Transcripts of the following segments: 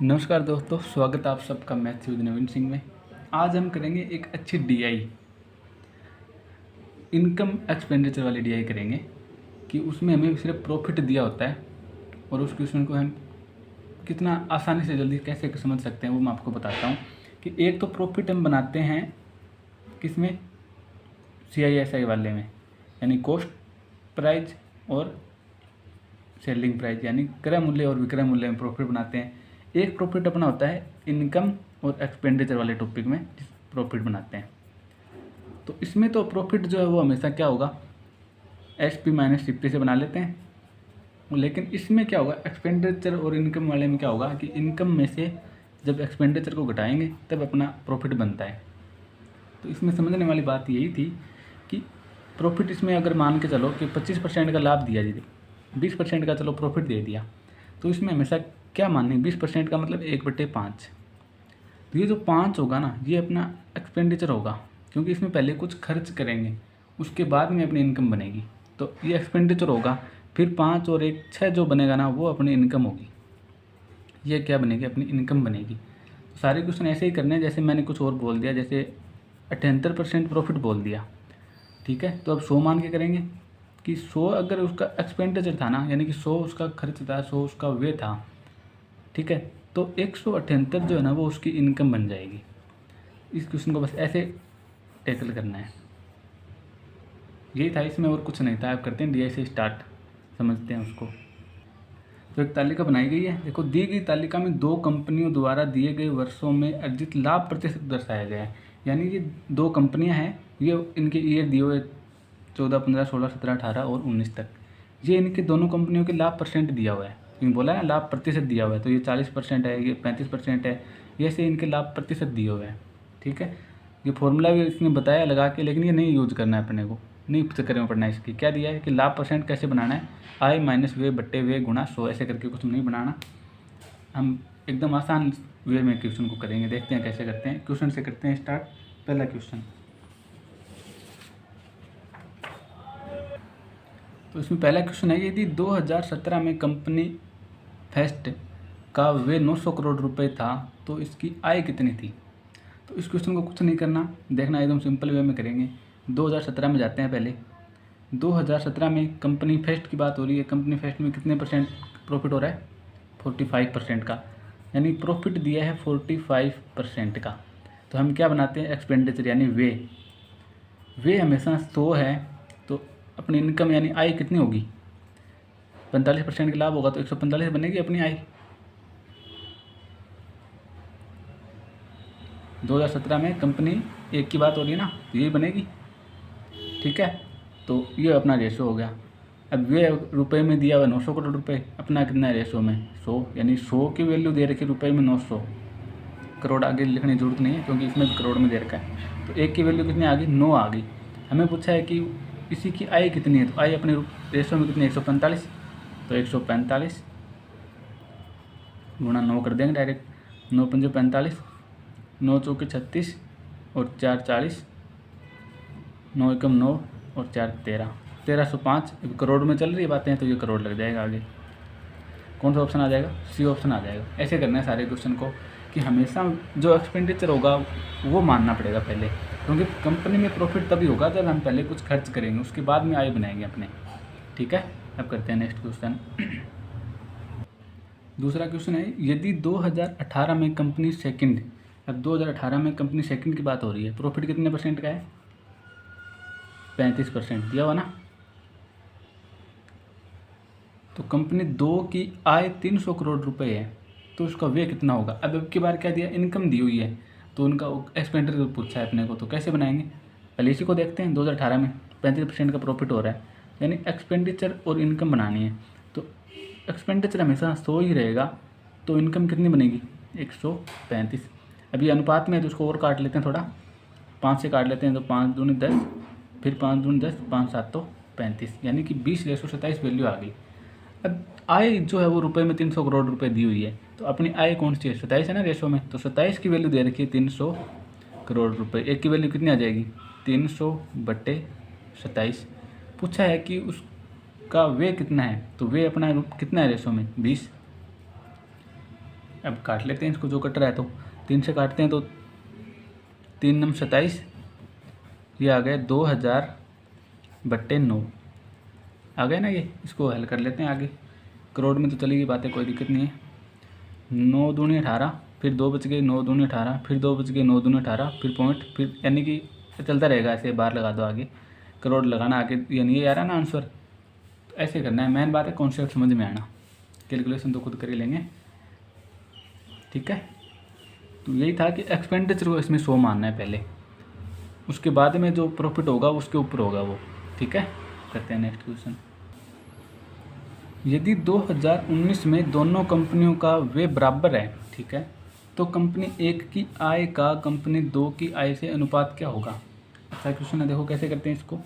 नमस्कार दोस्तों, स्वागत है आप सबका मैथ्स विद नवीन सिंह में। आज हम करेंगे एक अच्छी डीआई, इनकम एक्सपेंडिचर वाली डीआई करेंगे कि उसमें हमें सिर्फ प्रॉफिट दिया होता है और उस क्वेश्चन को हम कितना आसानी से जल्दी कैसे समझ सकते हैं वो मैं आपको बताता हूँ। कि एक तो प्रॉफिट हम बनाते हैं किसमें, CISI वाले में, यानी कॉस्ट प्राइस और सेलिंग प्राइस, यानी क्रय मूल्य और विक्रय मूल्य में प्रॉफिट बनाते हैं। एक प्रॉफिट अपना होता है इनकम और एक्सपेंडिचर वाले टॉपिक में प्रॉफिट बनाते हैं। तो इसमें तो प्रॉफिट जो है वो हमेशा क्या होगा, SP माइनस CP से बना लेते हैं। लेकिन इसमें क्या होगा, एक्सपेंडिचर और इनकम वाले में क्या होगा कि इनकम में से जब एक्सपेंडिचर को घटाएंगे तब अपना प्रॉफिट बनता है। तो इसमें समझने वाली बात यही थी कि प्रॉफिट इसमें अगर मान के चलो कि 25% का लाभ दिया, जी 20% का चलो प्रॉफिट दे दिया, तो इसमें हमेशा क्या मानेंगे, 20% का मतलब 1/5। तो ये जो 5 होगा ना, ये अपना एक्सपेंडिचर होगा, क्योंकि इसमें पहले कुछ खर्च करेंगे उसके बाद में अपनी इनकम बनेगी। तो ये एक्सपेंडिचर होगा, फिर 5 और 1 6 जो बनेगा ना वो अपनी इनकम होगी। ये क्या बनेगी, अपनी इनकम बनेगी। तो सारे क्वेश्चन ऐसे ही करने हैं जैसे मैंने कुछ और बोल दिया, जैसे 78% प्रॉफिट बोल दिया, ठीक है। तो अब 100 मान के करेंगे कि 100 अगर उसका एक्सपेंडिचर था ना, यानी कि 100 उसका खर्च था, 100 उसका वे था, ठीक है। तो 178 जो है ना वो उसकी इनकम बन जाएगी। इस क्वेश्चन को बस ऐसे टैकल करना है, यही था, इसमें और कुछ नहीं था। आप करते हैं DI से स्टार्ट, समझते हैं उसको। तो एक तालिका बनाई गई है, देखो दी गई तालिका में 2 कंपनियों द्वारा दिए गए वर्षों में अर्जित लाभ प्रतिशत दर्शाया गया है। यानी ये 2 कंपनियां हैं, ये इनके ईयर दिए हुए 14, 15, 16, 17, 18 और 19 तक। ये इनके दोनों कंपनियों के लाभ परसेंट दिया हुआ है, क्योंकि बोला है ना लाभ प्रतिशत दिया हुआ है, तो ये 40% है, ये 35% है, ये से इनके लाभ प्रतिशत दिए हुए हैं, ठीक है। ये फॉर्मूला भी इसने बताया लगा के, लेकिन ये नहीं यूज करना है अपने को, नहीं चक्कर में पड़ना है। इसकी क्या दिया है कि लाभ परसेंट कैसे बनाना है, I माइनस वे बट्टे वे गुणा 100, ऐसे करके कुछ नहीं बनाना। हम एकदम आसान वे में क्वेश्चन को करेंगे, देखते हैं कैसे करते हैं। क्वेश्चन से करते हैं स्टार्ट। पहला क्वेश्चन, तो इसमें पहला क्वेश्चन है, यदि 2017 में कंपनी फेस्ट का वे 900 करोड़ रुपए था तो इसकी आय कितनी थी। तो इस क्वेश्चन को कुछ नहीं करना, देखना एकदम सिंपल वे में करेंगे। 2017 में जाते हैं पहले। 2017 में कंपनी फेस्ट की बात हो रही है। कंपनी फेस्ट में कितने परसेंट प्रॉफिट हो रहा है, 45% का, यानी प्रॉफिट दिया है 45% का। तो हम क्या बनाते हैं, एक्सपेंडिचर यानी वे हमेशा 100 है, तो अपनी इनकम यानी आय कितनी होगी, 45% का लाभ होगा तो 145 बनेगी अपनी आय। 2017 में कंपनी एक की बात हो रही है ना, तो यही बनेगी, ठीक है। तो ये अपना रेशो हो गया। अब ये रुपए में दिया हुआ 900 करोड़ रुपए, अपना कितना है रेशो में 100, यानी 100 की वैल्यू दे रखी रुपए में 900 करोड़, आगे लिखने की जरूरत नहीं है क्योंकि इसमें करोड़ में दे रखा है। तो एक की वैल्यू कितनी आ गई, 9 आ गई। हमें पूछा है कि इसी की आय कितनी है, तो आय अपने रेशो में कितनी है, 145। तो 145 गुणा 9 कर देंगे डायरेक्ट, 9 पंजे 45, 9 चौके 36 और 4 40, 9 एकम 9 और 4 13, 1305। करोड़ में चल रही बातें हैं तो ये करोड़ लग जाएगा। आगे कौन सा ऑप्शन आ जाएगा, C ऑप्शन आ जाएगा। ऐसे करना है सारे क्वेश्चन को कि हमेशा जो एक्सपेंडिचर होगा वो मानना पड़ेगा पहले, क्योंकि कंपनी में प्रॉफिट तभी होगा जब हम पहले कुछ खर्च करेंगे, उसके बाद में आय बनाएंगे अपने, ठीक है। अब करते हैं नेक्स्ट क्वेश्चन। दूसरा क्वेश्चन है, यदि 2018 में कंपनी सेकंड, अब 2018 में कंपनी सेकंड की बात हो रही है, प्रॉफिट कितने परसेंट का है, 35% दिया हुआ ना। तो कंपनी 2 की आय 300 करोड़ रुपए है, तो उसका वे कितना होगा। अब की बार क्या दिया, इनकम दी हुई है, तो उनका एक्सपेंडिचर पूछा है अपने को, तो कैसे बनाएंगे, पहले इसी को देखते हैं। 2018 में 35% का प्रॉफिट हो रहा है, यानी एक्सपेंडिचर और इनकम बनानी है। तो एक्सपेंडिचर हमेशा 100 ही रहेगा, तो इनकम कितनी बनेगी, 135। अभी अनुपात में है तो उसको और काट लेते हैं थोड़ा, 5 से काट लेते हैं, तो 5 दूनी 10, फिर 5 दूनी 10, 5 7 तो 35, यानी कि 20/27 वैल्यू आ गई। अब आय जो है वो रुपए में 300 करोड़ रुपए दी हुई है, तो अपनी आय कौन सी है, 27 है ना रेशो में, तो 27 की वैल्यू दे रखी है 300 करोड़ रुपए। एक की वैल्यू कितनी आ जाएगी, 300/27। पूछा है कि उसका वे कितना है, तो वे अपना कितना है रेशो में 20। अब काट लेते हैं इसको, जो कट रहा है तो 3 से काटते हैं तो 3 नम 27, ये आ गया 2000/9 आ गया ना ये। इसको हल कर लेते हैं आगे, करोड़ में तो चलेगी बातें, कोई दिक्कत नहीं है। 9 दूनी 18, फिर 2 बच गए, 9 दूनी 18, फिर 2 बच गए, 9 दूनी 18, फिर पॉइंट, फिर यानी कि चलता रहेगा ऐसे, बार लगा दो आगे, करोड़ लगाना आगे, यानी ये आ रहा ना आंसर। तो ऐसे करना है, मेन बात है कॉन्सेप्ट समझ में आना, कैलकुलेशन तो खुद कर ही लेंगे, ठीक है। तो यही था कि एक्सपेंडिचर को इसमें 100 मानना है पहले, उसके बाद में जो प्रॉफिट होगा उसके ऊपर होगा वो, ठीक है। करते हैं नेक्स्ट क्वेश्चन। यदि 2019 में दोनों कंपनियों का व्यय बराबर है, ठीक है, तो कंपनी 1 की आय का कंपनी 2 की आय से अनुपात क्या होगा। अच्छा क्वेश्चन है, देखो कैसे करते हैं इसको।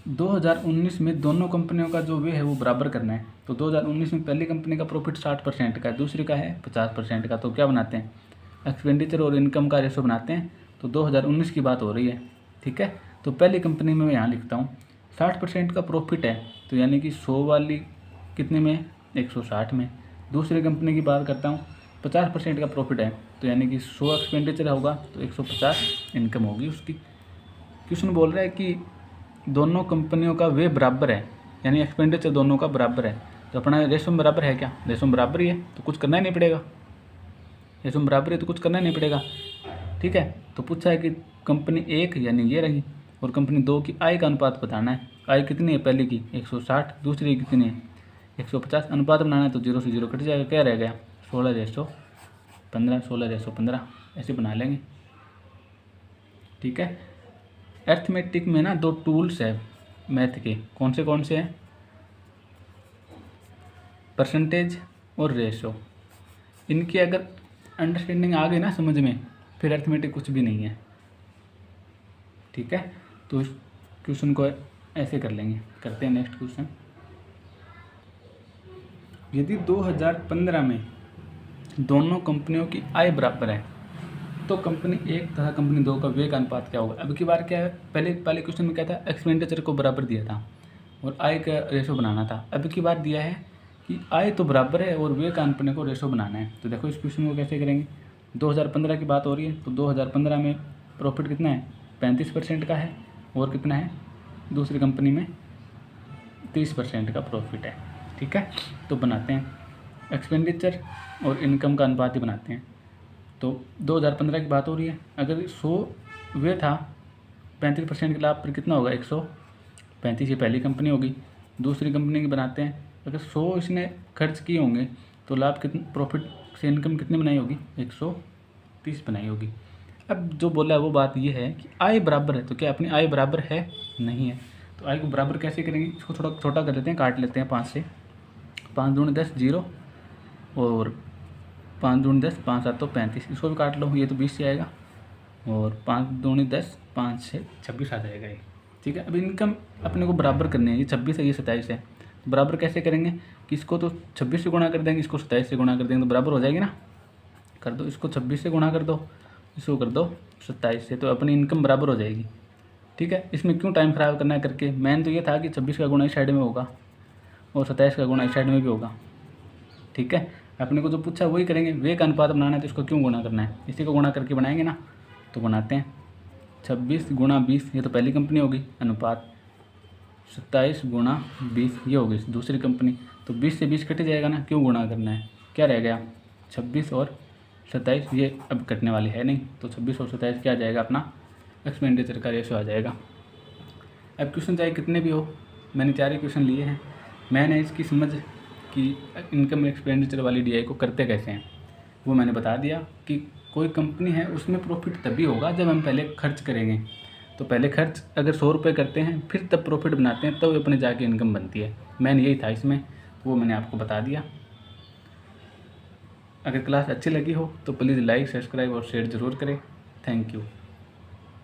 2019 में दोनों कंपनियों का जो व्यय है वो बराबर करना है। तो 2019 में पहली कंपनी का प्रॉफिट 60% का है, दूसरी का है 50% का। तो क्या बनाते हैं, एक्सपेंडिचर और इनकम का रेशो बनाते हैं। तो 2019 की बात हो रही है, ठीक है। तो पहली कंपनी में मैं यहाँ लिखता हूँ 60% का प्रॉफिट है, तो यानी कि 100 वाली कितने में, 160 में। दूसरी कंपनी की बात करता हूँ 50% का प्रॉफिट है, तो यानी कि 100 एक्सपेंडिचर होगा तो 150 इनकम होगी उसकी। क्वेश्चन बोल रहा है कि दोनों कंपनियों का व्यय बराबर है, यानी एक्सपेंडिचर दोनों का बराबर है। तो अपना रेशो में बराबर है क्या, रेशो में बराबर ही है, तो कुछ करना ही नहीं पड़ेगा। रेशो में बराबर है तो कुछ करना ही नहीं पड़ेगा, ठीक है। तो पूछा है कि कंपनी 1 यानी ये रही और कंपनी 2 की आय का अनुपात बताना है। आय कितनी है पहले की 160, दूसरी कितनी है 150। अनुपात बनाना है तो 0 से 0 कट जाएगा, क्या रह गया 16:15, 16:15 ऐसे बना लेंगे, ठीक है। अर्थमेटिक में ना 2 टूल्स है मैथ के, कौन से हैं, परसेंटेज और रेशो। इनकी अगर अंडरस्टैंडिंग आ गई ना समझ में, फिर अर्थमेटिक कुछ भी नहीं है, ठीक है। तो इस क्वेश्चन को ऐसे कर लेंगे। करते हैं नेक्स्ट क्वेश्चन। यदि 2015 में दोनों कंपनियों की आय बराबर है, तो कंपनी 1 तथा कंपनी 2 का व्यय का अनुपात क्या होगा। अब की बार क्या है, पहले क्वेश्चन में क्या था, एक्सपेंडिचर को बराबर दिया था और आय का रेशो बनाना था। अब की बार दिया है कि आय तो बराबर है और व्यय का अनुपात को रेशो बनाना है। तो देखो इस क्वेश्चन को कैसे करेंगे। 2015 की बात हो रही है, तो 2015 में प्रॉफिट कितना है 35% का है, और कितना है दूसरी कंपनी में 30% का प्रॉफिट है, ठीक है। तो बनाते हैं एक्सपेंडिचर और इनकम का अनुपात ही बनाते हैं। तो 2015 की बात हो रही है, अगर 100 व्यय था 35% के लाभ पर कितना होगा 135, ये पहली कंपनी होगी। दूसरी कंपनी की बनाते हैं, अगर 100 इसने खर्च किए होंगे तो लाभ कितने, प्रॉफिट से इनकम कितनी बनाई होगी 130 बनाई होगी। अब जो बोला है वो बात ये है कि आय बराबर है, तो क्या अपनी आय बराबर है, नहीं है। तो आय को बराबर कैसे करेंगे, इसको थोड़ा छोटा कर लेते हैं, काट लेते हैं 5 से। 5 दूनी 10 0 और 5 दूनी 10, 5 7 तो 35, इसको भी काट लो, ये तो 20 से आएगा। और 5 दूनी 10, 5 से 26 आ जाएगा ये, ठीक है। अब इनकम अपने को बराबर करनी है, ये 26 है ये 27 है। बराबर कैसे करेंगे कि इसको तो 26 से गुणा कर देंगे, इसको 27 से गुणा कर देंगे, तो बराबर हो जाएगी ना। कर दो, इसको 26 से गुणा कर दो, इसको कर दो 27 से, तो अपनी इनकम बराबर हो जाएगी, ठीक है। इसमें क्यों टाइम ख़राब करना है करके, मेन तो ये था कि 26 का गुणा इस साइड में होगा और 27 का गुणा इस साइड में भी होगा, ठीक है। अपने को जो पूछा वही करेंगे। व्यय का अनुपात बनाना है तो इसको क्यों गुणा करना है, इसी को गुणा करके बनाएंगे ना। तो बनाते हैं 26 गुणा 20, ये तो पहली कंपनी होगी, अनुपात 27 गुणा 20 ये होगी दूसरी कंपनी। तो 20 से 20 कट जाएगा ना, क्यों गुणा करना है, क्या रह गया 26 और 27, ये अब कटने वाली है नहीं, तो 26 और 27 क्या आ जाएगा अपना एक्सपेंडिचर का रेशो आ जाएगा। अब क्वेश्चन चाहे कितने भी हो, मैंने 4 ही क्वेश्चन लिए हैं। मैंने इसकी समझ कि इनकम एक्सपेंडिचर वाली डीआई को करते कैसे हैं वो मैंने बता दिया कि कोई कंपनी है उसमें प्रॉफिट तभी होगा जब हम पहले खर्च करेंगे। तो पहले खर्च अगर 100 रुपये करते हैं फिर तब प्रॉफिट बनाते हैं, तब अपने जाके इनकम बनती है। मैंने यही था इसमें, वो मैंने आपको बता दिया। अगर क्लास अच्छी लगी हो तो प्लीज़ लाइक, सब्सक्राइब और शेयर ज़रूर करें। Thank you.